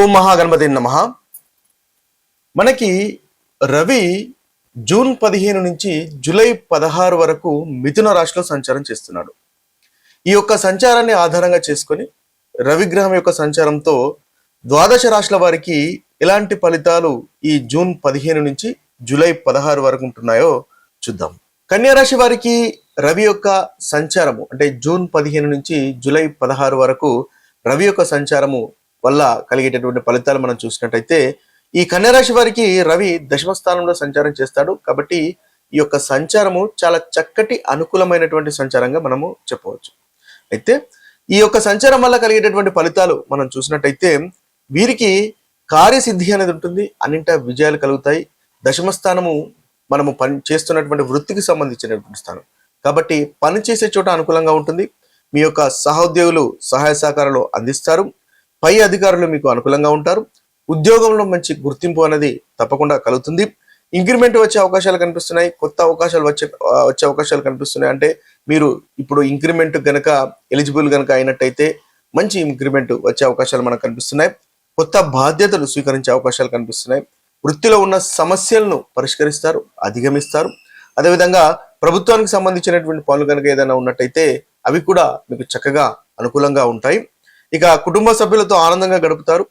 ఓం మహాగణపతి నమః. మనకి రవి జూన్ 15 నుంచి జూలై 16 వరకు మిథున రాశిలో సంచారం చేస్తున్నాడు. ఈ యొక్క సంచారాన్ని ఆధారంగా చేసుకొని రవి గ్రహం యొక్క సంచారంతో ద్వాదశ రాశుల వారికి ఎలాంటి ఫలితాలు ఈ జూన్ 15 నుంచి జూలై 16 వరకు ఉంటున్నాయో చూద్దాం. కన్యా రాశి వారికి రవి యొక్క సంచారము అంటే జూన్ 15 నుంచి జూలై 16 వరకు రవి యొక్క సంచారము వల్ల కలిగేటటువంటి ఫలితాలు మనం చూసినట్టయితే ఈ కన్యా రాశి వారికి రవి దశమ స్థానంలో సంచారం చేస్తాడు. కాబట్టి ఈ యొక్క సంచారము చాలా చక్కటి అనుకూలమైనటువంటి సంచారంగా మనము చెప్పవచ్చు. అయితే ఈ యొక్క సంచారం వల్ల కలిగేటటువంటి ఫలితాలు మనం చూసినట్టయితే వీరికి కార్యసిద్ధి అనేది ఉంటుంది, అన్నింటా విజయాలు కలుగుతాయి. దశమ స్థానము మనము పని చేస్తున్నటువంటి వృత్తికి సంబంధించినటువంటి స్థానం కాబట్టి పని చేసే చోట అనుకూలంగా ఉంటుంది. మీ యొక్క సహోద్యోగులు సహాయ సహకారాలు అందిస్తారు. పై అధికారులు మీకు అనుకూలంగా ఉంటారు. ఉద్యోగంలో మంచి గుర్తింపు అనేది తప్పకుండా కలుగుతుంది. ఇంక్రిమెంట్ వచ్చే అవకాశాలు కనిపిస్తున్నాయి. కొత్త అవకాశాలు వచ్చే అవకాశాలు కనిపిస్తున్నాయి. అంటే మీరు ఇప్పుడు ఇంక్రిమెంట్ గనక ఎలిజిబుల్ గనక అయినట్టయితే మంచి ఇంక్రిమెంట్ వచ్చే అవకాశాలు మనకు కనిపిస్తున్నాయి. కొత్త బాధ్యతలు స్వీకరించే అవకాశాలు కనిపిస్తున్నాయి. వృత్తిలో ఉన్న సమస్యలను పరిష్కరిస్తారు, అధిగమిస్తారు. అదేవిధంగా ప్రభుత్వానికి సంబంధించినటువంటి పనులు కనుక ఏదైనా ఉన్నట్టయితే అవి కూడా మీకు చక్కగా అనుకూలంగా ఉంటాయి. ఇక కుటుంబ సభ్యులతో ఆనందంగా గడుపుతారు.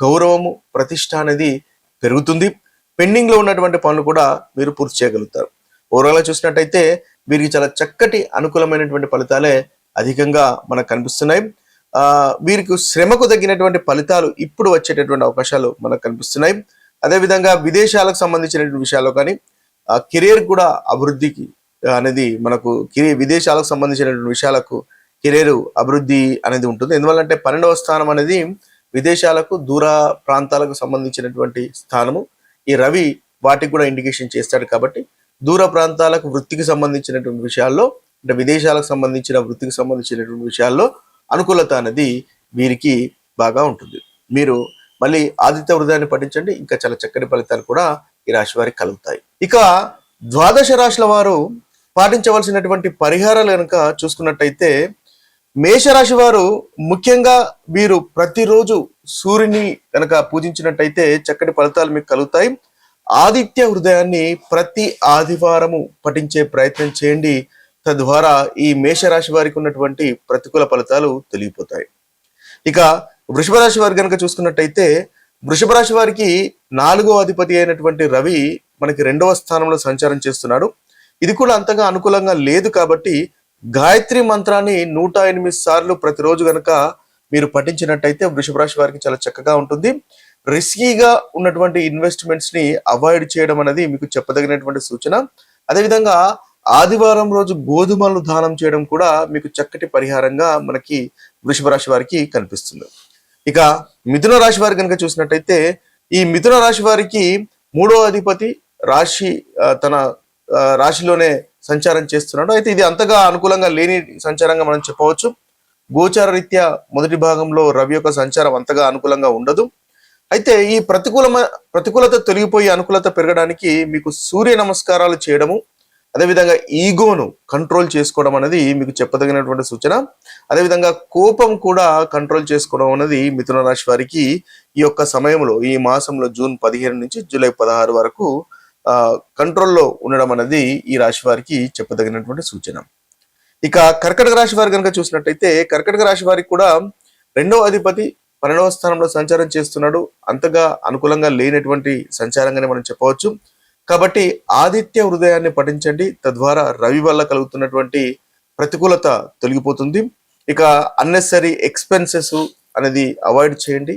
గౌరవము ప్రతిష్ట అనేది పెరుగుతుంది. పెండింగ్ లో ఉన్నటువంటి పనులు కూడా మీరు పూర్తి చేయగలుగుతారు. ఓవరాల్ గా చూసినట్టయితే వీరికి చాలా చక్కటి అనుకూలమైనటువంటి ఫలితాలే అధికంగా మనకు కనిపిస్తున్నాయి. వీరికి శ్రమకు తగ్గినటువంటి ఫలితాలు ఇప్పుడు వచ్చేటటువంటి అవకాశాలు మనకు కనిపిస్తున్నాయి. అదేవిధంగా విదేశాలకు సంబంధించినటువంటి విషయాల్లో కానీ కెరీర్ కూడా అభివృద్ధికి అనేది మనకు విదేశాలకు సంబంధించినటువంటి విషయాలకు కెరీర్ అభివృద్ధి అనేది ఉంటుంది. ఎందువల్లంటే 12వ స్థానం అనేది విదేశాలకు దూర ప్రాంతాలకు సంబంధించినటువంటి స్థానము. ఈ రవి వాటికి కూడా ఇండికేషన్ చేస్తాడు. కాబట్టి దూర ప్రాంతాలకు వృత్తికి సంబంధించినటువంటి విషయాల్లో అంటే విదేశాలకు సంబంధించిన వృత్తికి సంబంధించినటువంటి విషయాల్లో అనుకూలత అనేది వీరికి బాగా ఉంటుంది. మీరు మళ్ళీ ఆదిత్య హృదయాన్ని పఠించండి, ఇంకా చాలా చక్కటి ఫలితాలు కూడా ఈ రాశి వారికి కలుగుతాయి. ఇక ద్వాదశ రాశుల వారు పాటించవలసినటువంటి పరిహారాలు కనుక చూసుకున్నట్టయితే మేషరాశి వారు ముఖ్యంగా వీరు ప్రతిరోజు సూర్యుని కనుక పూజించినట్టయితే చక్కటి ఫలితాలు మీకు కలుగుతాయి. ఆదిత్య హృదయాన్ని ప్రతి ఆదివారము పఠించే ప్రయత్నం చేయండి. తద్వారా ఈ మేషరాశి వారికి ఉన్నటువంటి ప్రతికూల ఫలితాలు తెలియపోతాయి. ఇక వృషభ రాశి వారి కనుక చూసుకున్నట్టయితే వృషభ రాశి వారికి 4వ అధిపతి అయినటువంటి రవి మనకి 2వ స్థానంలో సంచారం చేస్తున్నాడు. ఇది కూడా అంతగా అనుకూలంగా లేదు. కాబట్టి గాయత్రి మంత్రాన్ని 108 సార్లు ప్రతిరోజు గనక మీరు పఠించినట్టయితే వృషభ రాశి వారికి చాలా చక్కగా ఉంటుంది. రిస్కీగా ఉన్నటువంటి ఇన్వెస్ట్మెంట్స్ ని అవాయిడ్ చేయడం అనేది మీకు చెప్పదగినటువంటి సూచన. అదేవిధంగా ఆదివారం రోజు గోధుమలు దానం చేయడం కూడా మీకు చక్కటి పరిహారంగా మనకి వృషభ రాశి వారికి కనిపిస్తుంది. ఇక మిథున రాశి వారి కనుక చూసినట్టయితే ఈ మిథున రాశి వారికి 3వ అధిపతి తన రాశిలోనే సంచారం చేస్తున్నాడు. అయితే ఇది అంతగా అనుకూలంగా లేని సంచారంగా మనం చెప్పవచ్చు. గోచార రీత్యా మొదటి భాగంలో రవి యొక్క సంచారం అంతగా అనుకూలంగా ఉండదు. అయితే ఈ ప్రతికూలత తొలగిపోయి అనుకూలత పెరగడానికి మీకు సూర్య నమస్కారాలు చేయడము, అదేవిధంగా ఈగోను కంట్రోల్ చేసుకోవడం అనేది మీకు చెప్పదగినటువంటి సూచన. అదేవిధంగా కోపం కూడా కంట్రోల్ చేసుకోవడం అనేది మిథున రాశి వారికి ఈ యొక్క సమయంలో ఈ మాసంలో జూన్ 15 నుంచి జూలై 16 వరకు కంట్రోల్లో ఉండడం అనేది ఈ రాశి వారికి చెప్పదగినటువంటి సూచన. ఇక కర్కటక రాశి వారి కనుక చూసినట్టయితే కర్కటక రాశి వారికి కూడా 2వ అధిపతి 12వ స్థానంలో సంచారం చేస్తున్నాడు. అంతగా అనుకూలంగా లేనటువంటి సంచారంగానే మనం చెప్పవచ్చు. కాబట్టి ఆదిత్య హృదయాన్ని పఠించండి. తద్వారా రవి వల్ల కలుగుతున్నటువంటి ప్రతికూలత తొలగిపోతుంది. ఇక అన్నెసరీ ఎక్స్పెన్సెస్ అనేది అవాయిడ్ చేయండి.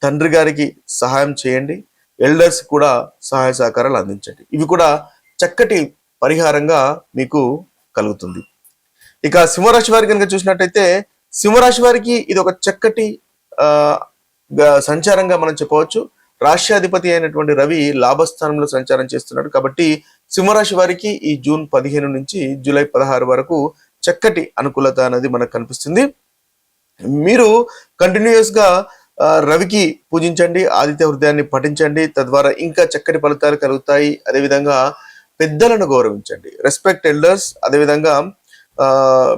తండ్రి గారికి సహాయం చేయండి. ఎల్డర్స్ కూడా సహాయ సహకారాలు అందించండి. ఇవి కూడా చక్కటి పరిహారంగా మీకు కలుగుతుంది. ఇక సింహరాశి వారి కనుక చూసినట్టయితే సింహరాశి వారికి ఇది ఒక చక్కటి సంచారంగా మనం చెప్పవచ్చు. రాష్ట్రాధిపతి అయినటువంటి రవి లాభస్థానంలో సంచారం చేస్తున్నాడు. కాబట్టి సింహరాశి వారికి ఈ జూన్ 15 నుంచి జూలై 16 వరకు చక్కటి అనుకూలత అనేది మనకు కనిపిస్తుంది. మీరు కంటిన్యూస్ గా రవికి పూజించండి, ఆదిత్య హృదయాన్ని పఠించండి. తద్వారా ఇంకా చక్కటి ఫలితాలు కలుగుతాయి. అదేవిధంగా పెద్దలను గౌరవించండి, రెస్పెక్ట్ ఎల్డర్స్. అదేవిధంగా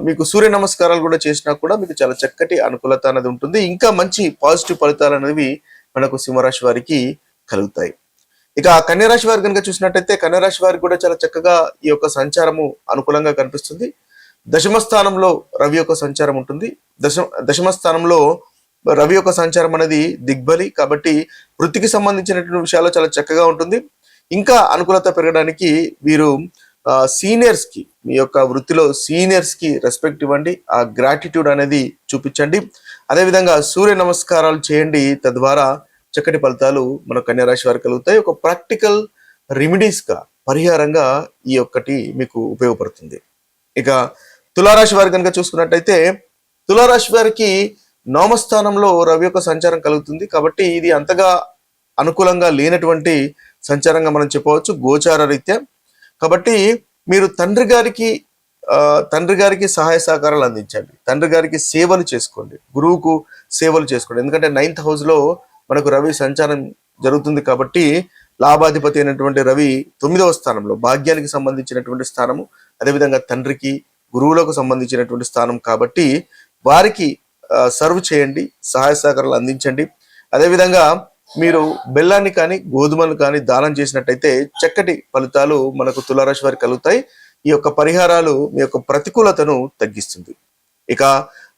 మీకు సూర్య నమస్కారాలు కూడా చేసినా కూడా మీకు చాలా చక్కటి అనుకూలత అనేది ఉంటుంది. ఇంకా మంచి పాజిటివ్ ఫలితాలు అనేవి మనకు సింహరాశి వారికి కలుగుతాయి. ఇక కన్యరాశి వారు కనుక చూసినట్టయితే కన్యరాశి వారికి కూడా చాలా చక్కగా ఈ యొక్క సంచారము అనుకూలంగా కనిపిస్తుంది. దశమ స్థానంలో రవి యొక్క సంచారం ఉంటుంది. దశమ స్థానంలో రవి యొక్క సంచారం అనేది దిగ్బలి కాబట్టి వృత్తికి సంబంధించినటువంటి విషయాల్లో చాలా చక్కగా ఉంటుంది. ఇంకా అనుకూలత పెరగడానికి వీరు సీనియర్స్ కి, మీ యొక్క వృత్తిలో సీనియర్స్ కి రెస్పెక్ట్ ఇవ్వండి, ఆ గ్రాటిట్యూడ్ అనేది చూపించండి. అదేవిధంగా సూర్య నమస్కారాలు చేయండి. తద్వారా చక్కటి ఫలితాలు మన కన్యరాశి వారికి కలుగుతాయి. ఒక ప్రాక్టికల్ రెమెడీస్ గా, పరిహారంగా ఈ ఒక్కటి మీకు ఉపయోగపడుతుంది. ఇక తులారాశి వారి కనుక చూసుకున్నట్టయితే తులారాశి వారికి నవమస్థానంలో రవి యొక్క సంచారం కలుగుతుంది. కాబట్టి ఇది అంతగా అనుకూలంగా లేనటువంటి సంచారంగా మనం చెప్పవచ్చు గోచార రీత్యా. కాబట్టి మీరు తండ్రి గారికి సహాయ సహకారాలు అందించండి, తండ్రి గారికి సేవలు చేసుకోండి, గురువుకు సేవలు చేసుకోండి. ఎందుకంటే 9th హౌస్ లో మనకు రవి సంచారం జరుగుతుంది. కాబట్టి లాభాధిపతి అయినటువంటి రవి 9వ స్థానంలో భాగ్యానికి సంబంధించినటువంటి స్థానము, అదేవిధంగా తండ్రికి గురువులకు సంబంధించినటువంటి స్థానం. కాబట్టి వారికి సర్వ్ చేయండి, సహాయ సహకారాలు అందించండి. అదేవిధంగా మీరు బెల్లాన్ని కానీ గోధుమలు కానీ దానం చేసినట్టయితే చక్కటి ఫలితాలు మనకు తులారాశి వారికి కలుగుతాయి. ఈ యొక్క పరిహారాలు మీ యొక్క ప్రతికూలతను తగ్గిస్తుంది. ఇక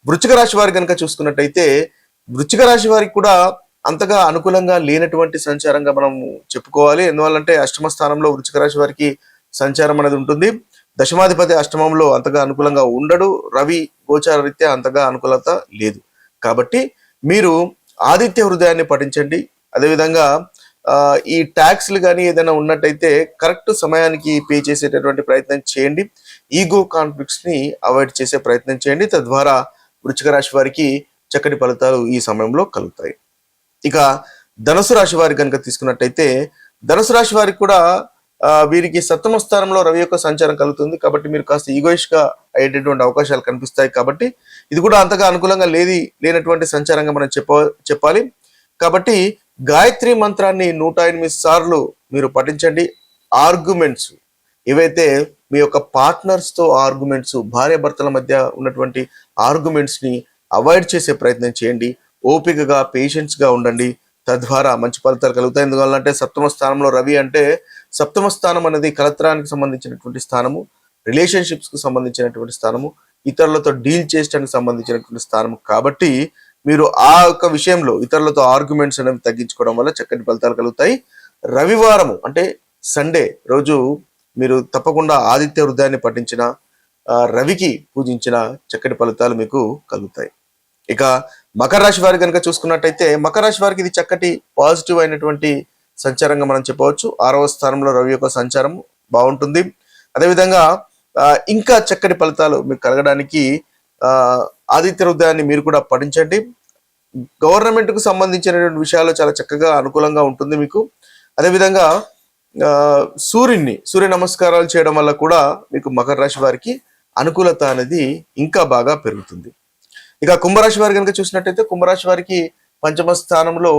వృశ్చిక రాశి వారి కనుక చూసుకున్నట్టయితే వృశ్చిక రాశి వారికి కూడా అంతగా అనుకూలంగా లేనటువంటి సంచారంగా మనం చెప్పుకోవాలి. ఎందువల్లంటే అష్టమ స్థానంలో వృశ్చిక రాశి వారికి సంచారం అనేది ఉంటుంది. దశమాధిపతి అష్టమంలో అంతగా అనుకూలంగా ఉండడు. రవి గోచార రీత్యా అంతగా అనుకూలత లేదు. కాబట్టి మీరు ఆదిత్య హృదయాన్ని పఠించండి. అదేవిధంగా ఈ ట్యాక్స్లు కానీ ఏదైనా ఉన్నట్టయితే కరెక్ట్ సమయానికి పే చేసేటటువంటి ప్రయత్నం చేయండి. ఈగో కాన్ఫ్లిక్ట్స్ ని అవాయిడ్ చేసే ప్రయత్నం చేయండి. తద్వారా వృశ్చిక రాశి వారికి చక్కటి ఫలితాలు ఈ సమయంలో కలుగుతాయి. ఇక ధనుసు రాశి వారి కనుక తీసుకున్నట్టయితే ధనుసు రాశి వారికి కూడా వీరికి సప్తమ స్థానంలో రవి యొక్క సంచారం కలుగుతుంది. కాబట్టి మీరు కాస్త ఈగోయిష్ గా అయ్యేటటువంటి అవకాశాలు కనిపిస్తాయి. కాబట్టి ఇది కూడా అంతగా అనుకూలంగా లేనటువంటి సంచారంగా మనం చెప్పాలి. కాబట్టి గాయత్రి మంత్రాన్ని 108 సార్లు మీరు పఠించండి. ఆర్గ్యుమెంట్స్ ఏవైతే మీ యొక్క పార్ట్నర్స్ తో ఆర్గ్యుమెంట్స్, భార్య భర్తల మధ్య ఉన్నటువంటి ఆర్గ్యుమెంట్స్ ని అవాయిడ్ చేసే ప్రయత్నం చేయండి. ఓపికగా పేషెన్స్ గా ఉండండి. తద్వారా మంచి ఫలితాలు కలుగుతాయి. ఎందువల్లంటే సప్తమ స్థానంలో రవి అంటే సప్తమ స్థానం అనేది కలత్రానికి సంబంధించినటువంటి స్థానము, రిలేషన్షిప్స్ కు సంబంధించినటువంటి స్థానము, ఇతరులతో డీల్ చేయడానికి సంబంధించినటువంటి స్థానం. కాబట్టి మీరు ఆ యొక్క విషయంలో ఇతరులతో ఆర్గ్యుమెంట్స్ అనేవి తగ్గించుకోవడం వల్ల చక్కటి ఫలితాలు కలుగుతాయి. రవివారము అంటే సండే రోజు మీరు తప్పకుండా ఆదిత్య హృదయాన్ని పఠించిన, రవికి పూజించిన చక్కటి ఫలితాలు మీకు కలుగుతాయి. ఇక మకర రాశి వారి కనుక చూసుకున్నట్టయితే మకర రాశి వారికి ఇది చక్కటి పాజిటివ్ అయినటువంటి సంచారంగా మనం చెప్పవచ్చు. 6వ స్థానంలో రవి యొక్క సంచారం బాగుంటుంది. అదేవిధంగా ఇంకా చక్కటి ఫలితాలు మీకు కలగడానికి ఆదిత్య హృదయాన్ని మీరు కూడా పఠించండి. గవర్నమెంట్ కు సంబంధించినటువంటి విషయాలు చాలా చక్కగా అనుకూలంగా ఉంటుంది మీకు. అదేవిధంగా సూర్య నమస్కారాలు చేయడం వల్ల కూడా మీకు మకర రాశి వారికి అనుకూలత అనేది ఇంకా బాగా పెరుగుతుంది. ఇక కుంభరాశి వారి కనుక చూసినట్టయితే కుంభరాశి వారికి పంచమ స్థానంలో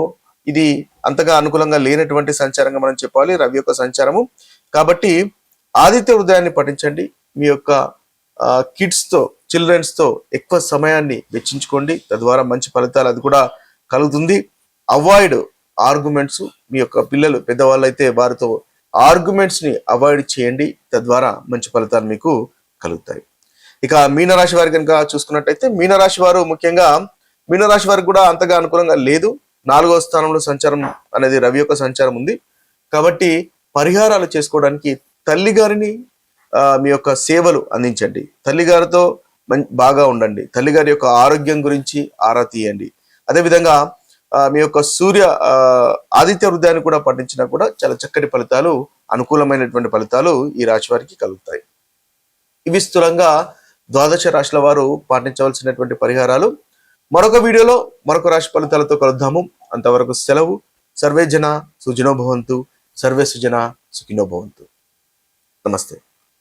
ఇది అంతగా అనుకూలంగా లేనటువంటి సంచారంగా మనం చెప్పాలి, రవి యొక్క సంచారము. కాబట్టి ఆదిత్య హృదయాన్ని పఠించండి. మీ యొక్క చిల్డ్రన్స్ తో ఎక్కువ సమయాన్ని వెచ్చించుకోండి. తద్వారా మంచి ఫలితాలు అది కూడా కలుగుతుంది. అవాయిడ్ ఆర్గ్యుమెంట్స్, మీ యొక్క పిల్లలు పెద్దవాళ్ళు అయితే వారితో ఆర్గ్యుమెంట్స్ ని అవాయిడ్ చేయండి. తద్వారా మంచి ఫలితాలు మీకు కలుగుతాయి. ఇక మీనరాశి వారి కనుక చూసుకున్నట్టయితే మీనరాశి వారికి కూడా అంతగా అనుకూలంగా లేదు. 4వ స్థానంలో సంచారం అనేది రవి యొక్క సంచారం ఉంది. కాబట్టి పరిహారాలు చేసుకోవడానికి తల్లి గారిని మీ యొక్క సేవలు అందించండి. తల్లిగారితో బాగా ఉండండి. తల్లిగారి యొక్క ఆరోగ్యం గురించి ఆరా తీయండి. అదేవిధంగా మీ యొక్క ఆదిత్య హృదయాన్ని కూడా పఠించినా కూడా చాలా చక్కటి ఫలితాలు, అనుకూలమైనటువంటి ఫలితాలు ఈ రాశి వారికి కలుగుతాయి. ఇవి స్థూలంగా ద్వాదశ రాశుల వారు పాటించవలసినటువంటి పరిహారాలు. మరొక వీడియోలో మరొక రాశి ఫలితాలతో కలుద్దాము. అంతవరకు సెలవు. సర్వే జన సుఖినో భవంతు, సర్వే సుజన సుఖినో భవంతు. నమస్తే.